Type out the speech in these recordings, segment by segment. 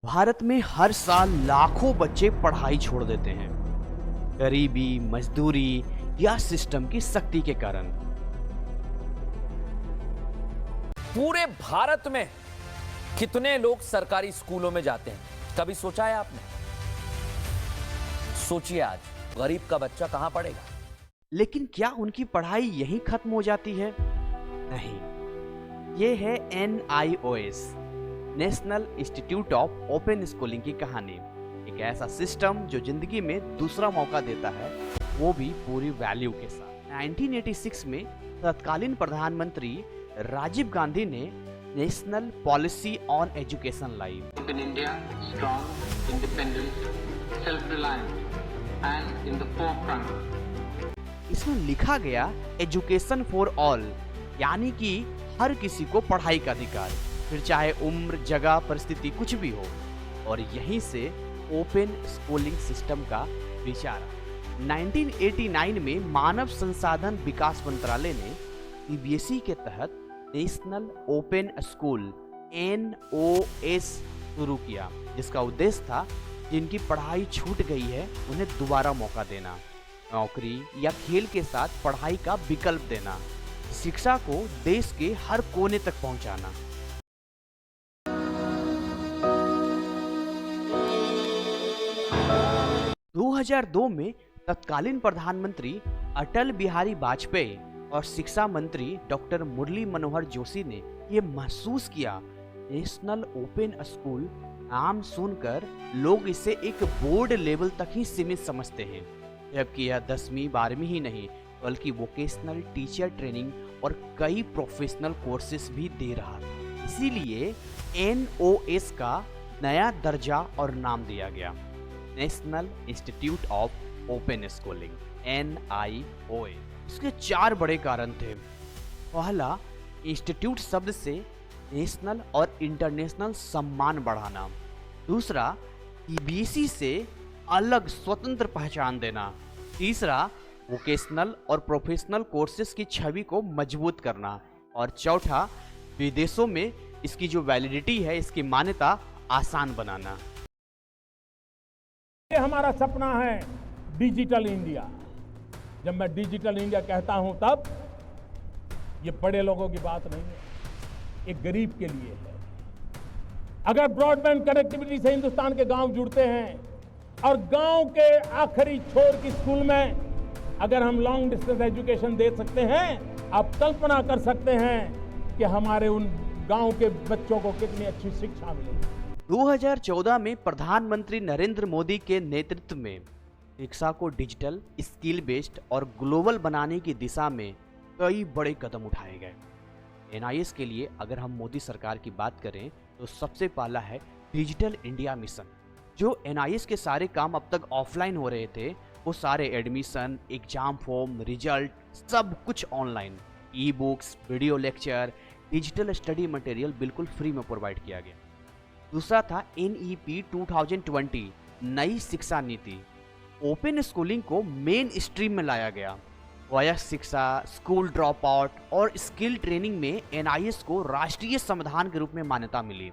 भारत में हर साल लाखों बच्चे पढ़ाई छोड़ देते हैं, गरीबी, मजदूरी या सिस्टम की सख्ती के कारण। पूरे भारत में कितने लोग सरकारी स्कूलों में जाते हैं, कभी सोचा है आपने? सोचिए, आज गरीब का बच्चा कहां पढ़ेगा? लेकिन क्या उनकी पढ़ाई यहीं खत्म हो जाती है? नहीं, ये है NIOS, national institute of open schooling की कहानी। एक ऐसा सिस्टम जो जिंदगी में दूसरा मौका देता है, वो भी पूरी वैल्यू के साथ। 1986 में तत्कालीन प्रधानमंत्री राजीव गांधी ने national policy on education lie. In India, strong, independent, self-reliant, and in the forefront. इसमें लिखा गया एजुकेशन फॉर ऑल, यानी कि हर किसी को पढ़ाई का अधिकार, फिर चाहे उम्र, जगह, परिस्थिति कुछ भी हो। और यहीं से ओपन स्कूलिंग सिस्टम का विचार 1989 में मानव संसाधन विकास मंत्रालय ने CBSE के तहत नेशनल ओपन स्कूल NOS शुरू किया, जिसका उद्देश्य था जिनकी पढ़ाई छूट गई है उन्हें दोबारा मौका देना, नौकरी या खेल के साथ पढ़ाई का विकल्प देना, शिक्षा को देश के हर कोने तक पहुंचाना। – 2002 में तत्कालीन प्रधानमंत्री अटल बिहारी वाजपेयी और शिक्षा मंत्री डॉक्टर मुरली मनोहर जोशी ने यह महसूस किया, नेशनल ओपन स्कूल नाम सुनकर लोग इसे एक बोर्ड लेवल तक ही सीमित समझते हैं, जबकि यह 10वीं 12वीं ही नहीं बल्कि वोकेशनल टीचर ट्रेनिंग और कई प्रोफेशनल कोर्सेज भी दे रहा था। इसीलिए NOS का नया दर्जा और नाम दिया गया, national institute of open schooling NIOS। इसके 4 बड़े कारण थे। पहला, इंस्टीट्यूट शब्द से नेशनल और इंटरनेशनल सम्मान बढ़ाना। दूसरा, CBSE से अलग स्वतंत्र पहचान देना। तीसरा, वोकेशनल और प्रोफेशनल कोर्सेज की छवि को मजबूत करना। और चौथा, विदेशों में इसकी जो वैलिडिटी है, इसकी मान्यता आसान बनाना। ये हमारा सपना है डिजिटल इंडिया। जब मैं डिजिटल इंडिया कहता हूं तब ये बड़े लोगों की बात नहीं है, एक गरीब के लिए है। अगर ब्रॉडबैंड कनेक्टिविटी से हिंदुस्तान के गांव जुड़ते हैं और गांव के आखिरी छोर की स्कूल में अगर हम लॉन्ग डिस्टेंस एजुकेशन दे सकते हैं, आप कल्पना कर सकते हैं कि हमारे उन गांव के बच्चों को कितनी अच्छी शिक्षा मिलेगी। 2014 में प्रधानमंत्री नरेंद्र मोदी के नेतृत्व में शिक्षा को डिजिटल, स्किल बेस्ड और ग्लोबल बनाने की दिशा में कई बड़े कदम उठाए गए। NIS के लिए अगर हम मोदी सरकार की बात करें तो सबसे पहला है डिजिटल इंडिया मिशन। जो NIS के सारे काम अब तक ऑफलाइन हो रहे थे, वो सारे एडमिशन, एग्जाम फॉर्म, रिजल्ट सब कुछ online, e-books, video lecture, digital study material बिल्कुल फ्री में प्रोवाइड किया गया। दूसरा था NEP 2020, नई शिक्षा नीति। ओपन स्कूलिंग को मेन स्ट्रीम में लाया गया। वयस्क शिक्षा, स्कूल ड्रॉप आउट और स्किल ट्रेनिंग में NIS को राष्ट्रीय संविधान के रूप में मान्यता मिली।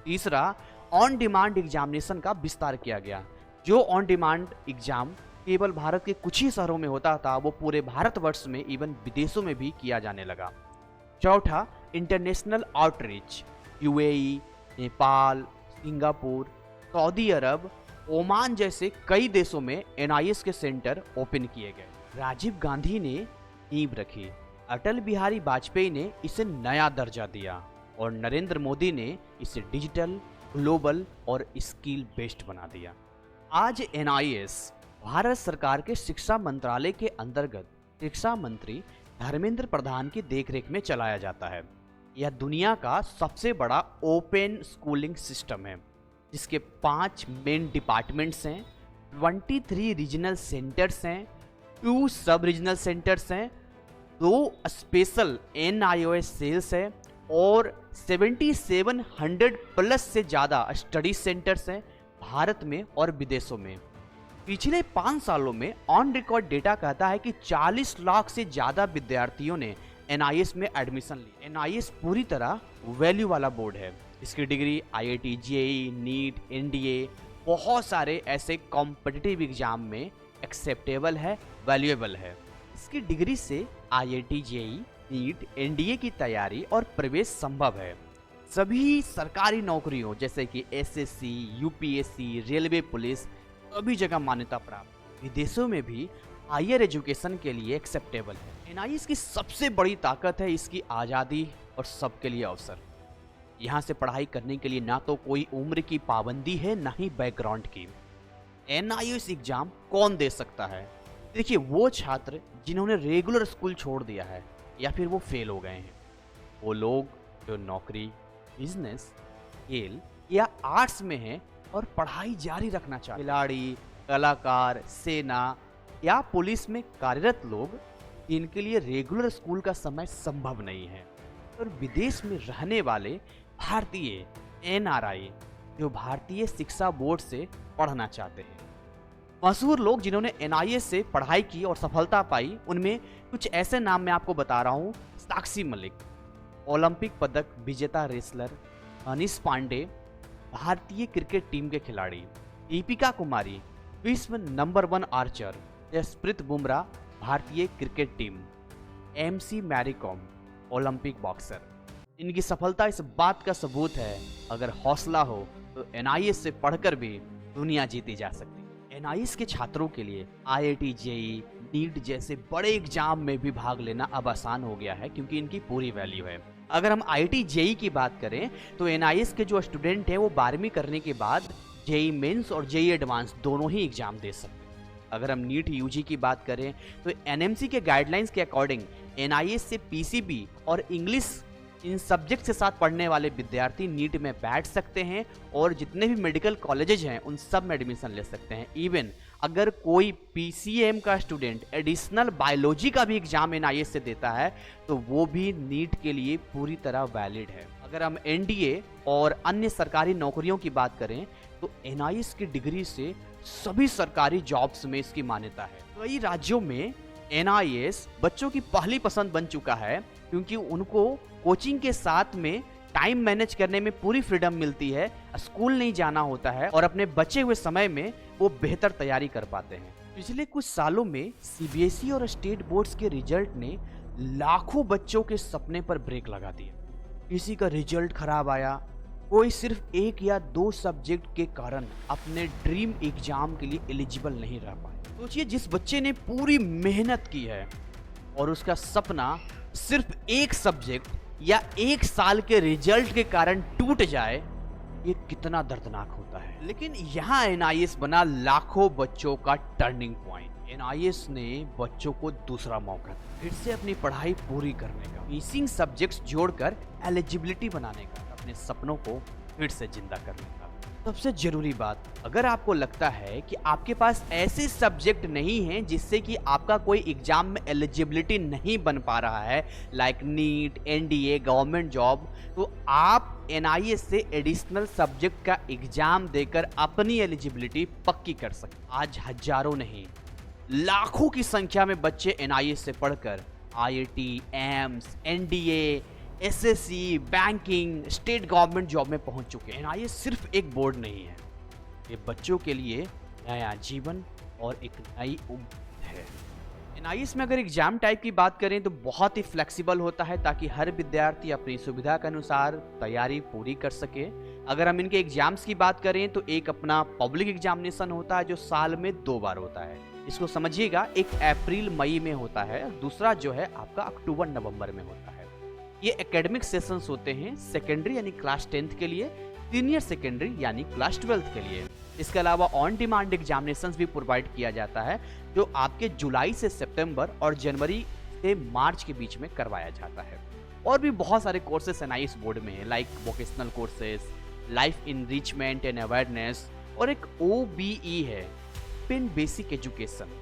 तीसरा, ऑन डिमांड एग्जामिनेशन का विस्तार किया गया। जो ऑन डिमांड एग्जाम केवल भारत के कुछ ही शहरों में होता था, वो पूरे भारतवर्ष में इवन विदेशों में भी किया जाने लगा। चौथा, international outreach. UAE, Nepal, Singapore, सऊदी अरब, ओमान जैसे कई देशों में NIS के सेंटर ओपन किए गए। राजीव गांधी ने नींव रखी, अटल बिहारी वाजपेयी ने इसे नया दर्जा दिया और नरेंद्र मोदी ने इसे डिजिटल, ग्लोबल और स्किल बेस्ड बना दिया। आज NIS भारत सरकार के शिक्षा मंत्रालय के अंतर्गत शिक्षा मंत्री धर्मेंद्र प्रधान की देखरेख में चलाया जाता है। यह दुनिया का सबसे बड़ा ओपन स्कूलिंग सिस्टम है, जिसके 5 मेन डिपार्टमेंट्स हैं, 23 रीजनल सेंटर्स हैं, 2 सब रीजनल सेंटर्स हैं, 2 स्पेशल NIOS सेल्स हैं और 7700 प्लस से ज़्यादा स्टडी सेंटर्स हैं भारत में और विदेशों में। पिछले 5 सालों में ऑन रिकॉर्ड डेटा कहता है कि 40 लाख से ज़्यादा विद्यार्थियों ने NIS में एडमिशन ली। NIS पूरी तरह वैल्यू वाला बोर्ड है। इसकी degree IIT JEE NEET NDA बहुत सारे ऐसे कॉम्पिटिटिव एग्जाम में एक्सेप्टेबल है, वैल्यूएबल है। इसकी डिग्री से IIT JEE नीट NDA की तैयारी और प्रवेश संभव है। सभी सरकारी नौकरियों जैसे कि SSC UPSC रेलवे पुलिस सभी जगह मान्यता प्राप्त। विदेशों में भी हायर एजुकेशन के लिए एक्सेप्टेबल है। NIS की सबसे बड़ी ताकत है इसकी आज़ादी और सबके लिए अवसर। यहाँ से पढ़ाई करने के लिए ना तो कोई उम्र की पाबंदी है ना ही बैकग्राउंड की। NIS एग्जाम कौन दे सकता है? देखिए, वो छात्र जिन्होंने रेगुलर स्कूल छोड़ दिया है या फिर वो फेल हो गए हैं, वो लोग जो नौकरी, बिजनेस, खेल या आर्ट्स में हैं और पढ़ाई जारी रखना चाहते हैं। खिलाड़ी, कलाकार, सेना या पुलिस में कार्यरत लोग, इनके लिए रेगुलर स्कूल का समय संभव नहीं है। और विदेश में रहने वाले भारतीय NRI जो भारतीय शिक्षा बोर्ड से पढ़ना चाहते हैं। मशहूर लोग जिन्होंने NIS से पढ़ाई की और सफलता पाई, उनमें कुछ ऐसे नाम मैं आपको बता रहा हूँ। साक्षी मलिक, ओलंपिक पदक विजेता रेसलर। अनीश पांडे, भारतीय क्रिकेट टीम के खिलाड़ी। दीपिका कुमारी, विश्व नंबर 1 आर्चर। जसप्रीत बुमराह, भारतीय cricket team. MC Mary Kom, Olympic boxer. इनकी सफलता इस बात का सबूत है, अगर हौसला हो तो NIS से पढ़कर भी दुनिया जीती जा सकती है। NIS के छात्रों के लिए IIT JEE नीट जैसे बड़े एग्जाम में भी भाग लेना अब आसान हो गया है, क्योंकि इनकी पूरी वैल्यू है। अगर हम IIT JEE की बात करें तो NIS के जो स्टूडेंट हैं वो 12वीं करने के बाद JEE मेंस और JEE एडवांस दोनों ही एग्जाम दे सकते हैं। अगर हम नीट UG की बात करें तो NMC के गाइडलाइंस के अकॉर्डिंग NIS से PCB और इंग्लिश इन सब्जेक्ट के साथ पढ़ने वाले विद्यार्थी नीट में बैठ सकते हैं और जितने भी मेडिकल कॉलेजेस हैं उन सब में एडमिशन ले सकते हैं। इवन अगर कोई PCM का स्टूडेंट एडिशनल बायोलॉजी का भी एग्जाम NIS से देता है तो वो भी नीट के लिए पूरी तरह वैलिड है। अगर हम NDA और अन्य सरकारी नौकरियों की बात करें तो NIS की डिग्री से सभी सरकारी जॉब्स में इसकी मान्यता है। कई राज्यों में NIS बच्चों की पहली पसंद बन चुका है, क्योंकि उनको कोचिंग के साथ में टाइम मैनेज करने में पूरी फ्रीडम मिलती है, स्कूल नहीं जाना होता है और अपने बचे हुए समय में वो बेहतर तैयारी कर पाते हैं। पिछले कुछ सालों में CBSE और स्टेट बोर्ड्स के रिजल्ट ने लाखों बच्चों के सपने पर ब्रेक लगा दिया। किसी का रिजल्ट खराब आया, कोई सिर्फ 1 या 2 सब्जेक्ट के कारण अपने ड्रीम एग्जाम के लिए एलिजिबल नहीं रह पाए। सोचिए, जिस बच्चे ने पूरी मेहनत की है और उसका सपना सिर्फ 1 सब्जेक्ट या 1 साल के रिजल्ट के कारण टूट जाए, ये कितना दर्दनाक होता है। लेकिन यहाँ NIS बना लाखों बच्चों का टर्निंग पॉइंट। NIS ने बच्चों को दूसरा मौका दिया, फिर से अपनी पढ़ाई पूरी करने का, मिसिंग सब्जेक्ट्स जोड़कर एलिजिबिलिटी बनाने का, अपने सपनों को फिर से जिंदा करने का। सबसे जरूरी बात, अगर आपको लगता है कि आपके पास ऐसे सब्जेक्ट नहीं हैं जिससे कि आपका कोई एग्जाम में एलिजिबिलिटी नहीं बन पा रहा है, like NEET, NDA, government job, तो आप NIS से एडिशनल सब्जेक्ट का एग्जाम देकर अपनी एलिजिबिलिटी पक्की कर सकते। आज हजारों नहीं लाखों की संख्या में बच्चे NIS से पढ़कर IIT, AIIMS, NDA, SSC, banking, state government job में पहुंच चुके हैं। NIS सिर्फ एक बोर्ड नहीं है, ये बच्चों के लिए नया जीवन और एक नई उम्मीद है। NIS में अगर एग्जाम टाइप की बात करें तो बहुत ही फ्लेक्सिबल होता है, ताकि हर विद्यार्थी अपनी सुविधा के अनुसार तैयारी पूरी कर सके। अगर हम इनके एग्जाम्स की बात करें तो एक अपना पब्लिक एग्जामिनेशन होता है जो साल में 2 बार होता है। इसको समझिएगा, एक अप्रैल मई में होता है, दूसरा जो है आपका अक्टूबर नवंबर में होता है। ये एकेडमिक सेशंस होते हैं सेकेंडरी यानी क्लास 10th के लिए, सीनियर सेकेंडरी यानी क्लास 12th के लिए। इसके अलावा ऑन डिमांड एग्जामिनेशंस भी प्रोवाइड किया जाता है, जो आपके जुलाई से सितंबर और जनवरी से मार्च के बीच में करवाया जाता है। और भी बहुत सारे कोर्सेस NIS बोर्ड में है, like vocational courses, life enrichment and awareness, और एक OBE है, ओपन बेसिक एजुकेशन।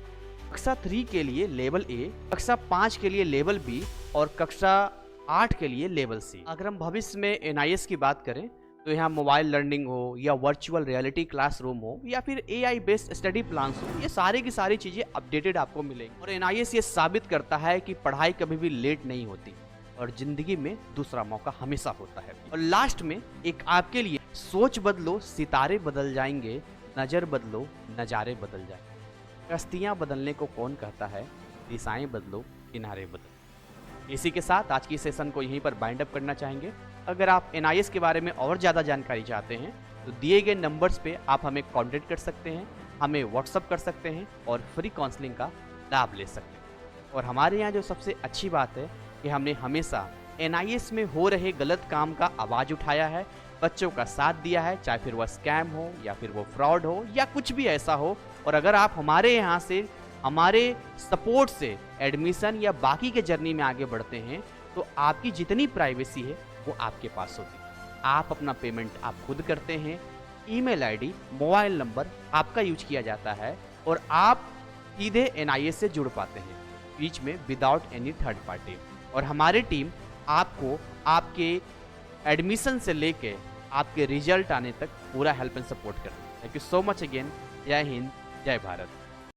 कक्षा 3 के लिए लेवल A, कक्षा 5 के लिए लेवल B और कक्षा 8 के लिए लेवल C। अगर हम भविष्य में NIS की बात करें तो यहाँ मोबाइल लर्निंग हो या वर्चुअल रियलिटी क्लासरूम हो या फिर AI बेस्ड स्टडी प्लान्स हो, ये सारी की सारी चीजें अपडेटेड आपको मिलेंगी। और NIS ये साबित करता है कि पढ़ाई कभी भी लेट नहीं होती, और जिंदगी में दूसरा मौका हमेशा होता है। और लास्ट में एक आपके लिए सोच बदलो सितारे बदल जाएंगे, नजर बदलो नजारे बदल जाएंगे। कश्तियां बदलने को कौन कहता है, दिशाएं बदलो किनारे बदलो। इसी के साथ आज की सेशन को यहीं पर बाइंड अप करना चाहेंगे। अगर आप NIS के बारे में और ज़्यादा जानकारी चाहते हैं तो दिए गए नंबर्स पे आप हमें कांटेक्ट कर सकते हैं, हमें व्हाट्सअप कर सकते हैं और फ्री काउंसलिंग का लाभ ले सकते हैं। और हमारे यहाँ जो सबसे अच्छी बात है कि हमने हमेशा NIS में हो रहे गलत काम का आवाज़ उठाया है, बच्चों का साथ दिया है, चाहे फिर वह स्कैम हो या फिर वो फ्रॉड हो या कुछ भी ऐसा हो। और अगर आप हमारे यहाँ से हमारे सपोर्ट से एडमिशन या बाकी के जर्नी में आगे बढ़ते हैं तो आपकी जितनी प्राइवेसी है वो आपके पास होती है। आप अपना पेमेंट आप खुद करते हैं, ईमेल आईडी मोबाइल नंबर आपका यूज किया जाता है और आप सीधे NIS से जुड़ पाते हैं बीच में विदाउट एनी थर्ड पार्टी। और हमारी टीम आपको आपके एडमिशन से लेके आपके रिजल्ट आने तक पूरा हेल्प एंड सपोर्ट करती है। Thank you so much again. जय हिंद, जय भारत।